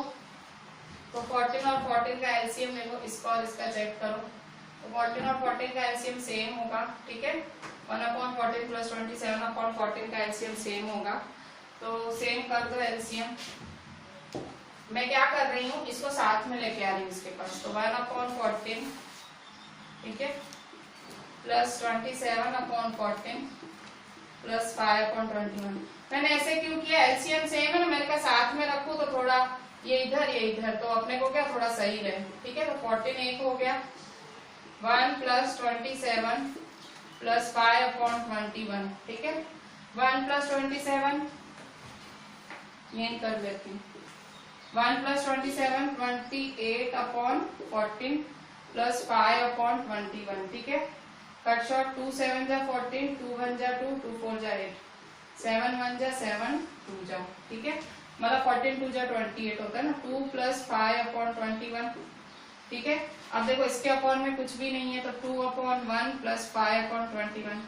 तो 14 और 14 का एलसीएम ले लो, इसका और इसका चेक करो, तो 14 और 14 का एलसीएम सेम होगा, ठीक है, 1/14 प्लस 27/14 का एलसीएम सेम होगा, तो सेम कर दो एलसीएम, मैं क्या कर रही हूँ, इसको साथ में लेके आ रही हूँ इसके पास, तो 1/14, ठीक है, प्लस 27/14 प्लस 5/21। मैंने ऐसे क्यों किया, एलसीएम सेम है ना, मैंने कहा साथ में रखूं तो थोड़ा ये इधर तो अपने को क्या थोड़ा सही रहे, ठीक है। तो 14 एक हो गया, 1 + 27 प्लस 5/21, ठीक है। 1 + 27 ये कर लेती हूँ, 1 + 27 28/14 प्लस 5/21, ठीक है। कट शॉर्ट 2 7 जा 14, 2 1 जा 2, 2 4 जा 8, 7 1 जा 7, 2 जा, ठीक है। मतलब 14 2 जा 28 होता है ना, 2 + 5/21, ठीक है। अब देखो इसके अपॉन में कुछ भी नहीं है, तो 2/1 प्लस 5/21,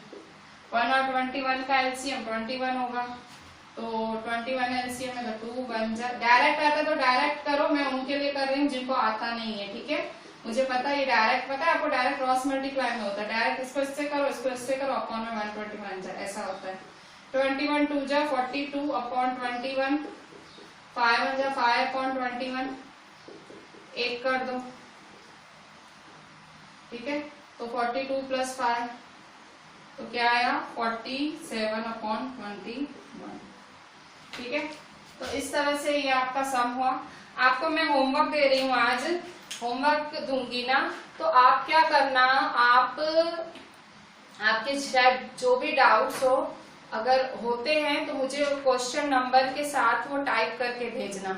1 और 21 का एलसीएम 21 होगा, तो 21 एलसीएम में तो 2 1 जा, डायरेक्ट आता तो डायरेक्ट करो, मैं उनके लिए कर रही हूँ जिनको आता नहीं है, ठीक है। मुझे पता है ये डायरेक्ट, पता है आपको डायरेक्ट क्रॉस मल्टीप्लाई में होता है, डायरेक्ट इसको इससे करो, इसको इससे करो, अपॉन में 121 जा, ऐसा होता है। 21 2 जा 42/21, 5 1 जा 5/21, एक कर दो, ठीक है। तो 42 + 5 तो क्या आया, 47/21, ठीक है। तो इस तरह से ये आपका सम हुआ। आपको मैं होमवर्क दे रही हूँ, आज होमवर्क दूंगी ना, तो आप क्या करना, आपके शायद जो भी डाउट्स हो अगर होते हैं तो मुझे क्वेश्चन नंबर के साथ वो टाइप करके भेजना,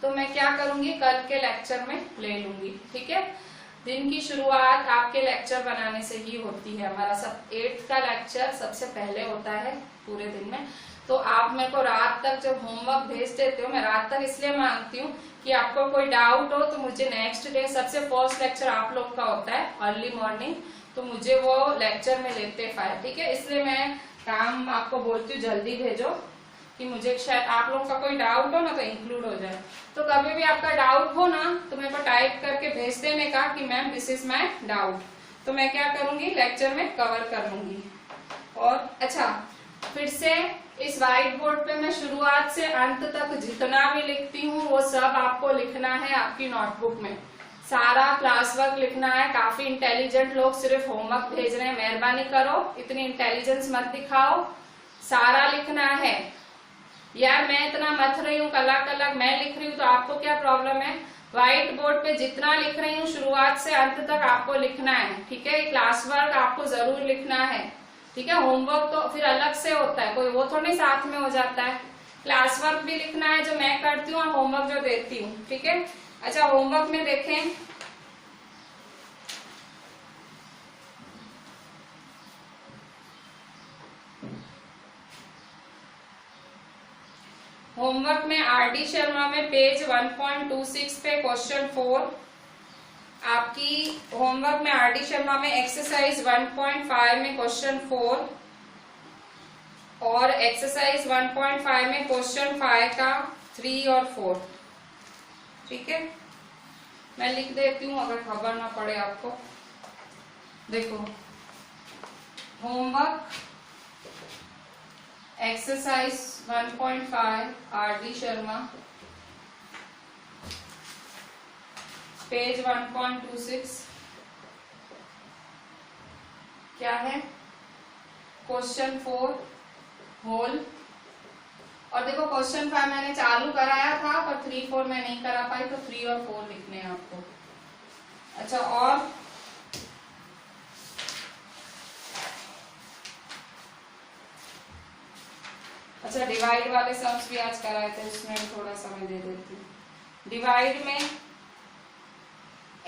तो मैं क्या करूंगी कल के लेक्चर में ले लूंगी, ठीक है। दिन की शुरुआत आपके लेक्चर बनाने से ही होती है, हमारा सब 8th का लेक्चर सबसे पहले होता है पूरे दिन में। तो आप मेरे को रात तक जब होमवर्क भेज देते हो, मैं रात तक इसलिए मांगती हूँ कि आपको कोई डाउट हो तो मुझे नेक्स्ट डे, सबसे फर्स्ट लेक्चर आप लोग का होता है अर्ली मॉर्निंग, तो मुझे वो लेक्चर में लेते फायर, ठीक है। इसलिए मैं काम आपको बोलती हूँ जल्दी भेजो, कि मुझे शायद आप लोग का कोई डाउट हो ना तो इंक्लूड हो जाए। तो कभी भी आपका डाउट हो ना तो मेरे को टाइप करके भेज देने का कि ma'am this is my doubt, तो मैं क्या करूंगी लेक्चर में कवर कर लूंगी। और अच्छा, फिर से इस व्हाइट बोर्ड पे मैं शुरुआत से अंत तक जितना भी लिखती हूँ वो सब आपको लिखना है आपकी नोटबुक में, सारा क्लास वर्क लिखना है। काफी इंटेलिजेंट लोग सिर्फ होमवर्क भेज रहे हैं, मेहरबानी करो इतनी इंटेलिजेंस मत दिखाओ, सारा लिखना है। यार मैं इतना मथ रही हूँ, कलाक मैं लिख रही हूँ, तो आपको क्या प्रॉब्लम है। व्हाइट बोर्ड पे जितना लिख रही हूँ शुरुआत से अंत तक आपको लिखना है, ठीक है। क्लास वर्क आपको जरूर लिखना है, ठीक है। होमवर्क तो फिर अलग से होता है, कोई वो थोड़ी साथ में हो जाता है। क्लास वर्क भी लिखना है जो मैं करती हूँ और होमवर्क जो देती हूँ, ठीक है। अच्छा, होमवर्क में देखें, होमवर्क में आरडी शर्मा में पेज 1.26 पे क्वेश्चन 4, आपकी होमवर्क में आरडी शर्मा में एक्सरसाइज 1.5 में क्वेश्चन 4 और एक्सरसाइज 1.5 में क्वेश्चन 5 का 3 और 4, ठीक है। मैं लिख देती हूँ अगर खबर ना पड़े आपको। देखो, homework exercise 1.5 RD Sharma page 1.26 क्या है, क्वेश्चन 4 होल। और देखो क्वेश्चन 5 मैंने चालू कराया था पर 3 4 मैं नहीं करा पाई, तो 3 और 4 लिखने हैं आपको। अच्छा, और अच्छा, डिवाइड वाले सम्स भी आज कराए थे, उसमें थोड़ा समय दे देती हूँ। डिवाइड में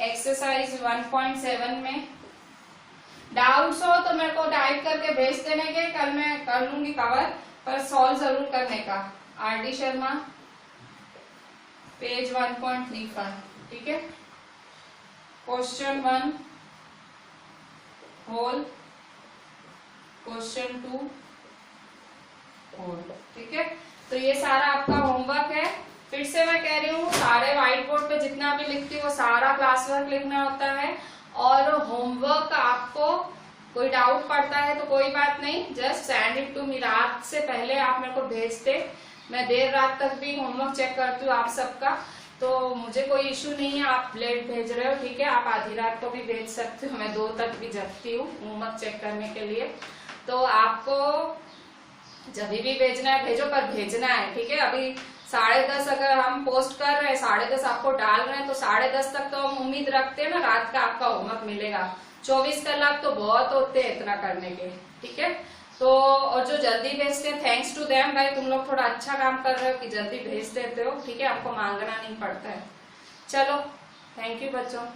एक्सरसाइज 1.7 में डाउट्स हो तो मेरे को टाइप करके भेज देने के, कल मैं कर लूंगी कवर, पर सॉल्व जरूर करने का। आरडी शर्मा पेज 1.35, ठीक है। क्वेश्चन 1 होल, क्वेश्चन 2 होल, ठीक है। तो ये सारा आपका होमवर्क है। फिर से मैं कह रही हूँ, सारे व्हाइट बोर्ड पे जितना भी लिखती हूँ वो सारा क्लास वर्क लिखना होता है। और होमवर्क आपको कोई डाउट पड़ता है तो कोई बात नहीं, just send it to me. रात से पहले आप मेरे को भेज दे, मैं देर रात तक भी होमवर्क चेक करती हूँ आप सबका। तो मुझे कोई इशू नहीं है, आप लेट भेज रहे हो, ठीक है, आप आधी रात को भी भेज सकते हो, मैं 2 तक भी जगती हूँ होमवर्क चेक करने के लिए। तो आपको जब भी भेजना है भेजो, पर भेजना है, ठीक है। अभी 10:30 अगर हम पोस्ट कर रहे हैं, 10:30 आपको डाल रहे हैं, तो 10:30 तक तो हम उम्मीद रखते हैं ना रात का आपका होमवर्क मिलेगा। 24 कलाक तो बहुत होते हैं इतना करने के, ठीक है। तो और जो जल्दी भेजते हैं, थैंक्स टू देम भाई, तुम लोग थोड़ा अच्छा काम कर रहे हो कि जल्दी भेज देते हो, ठीक है, आपको मांगना नहीं पड़ता है। चलो, थैंक यू बच्चों।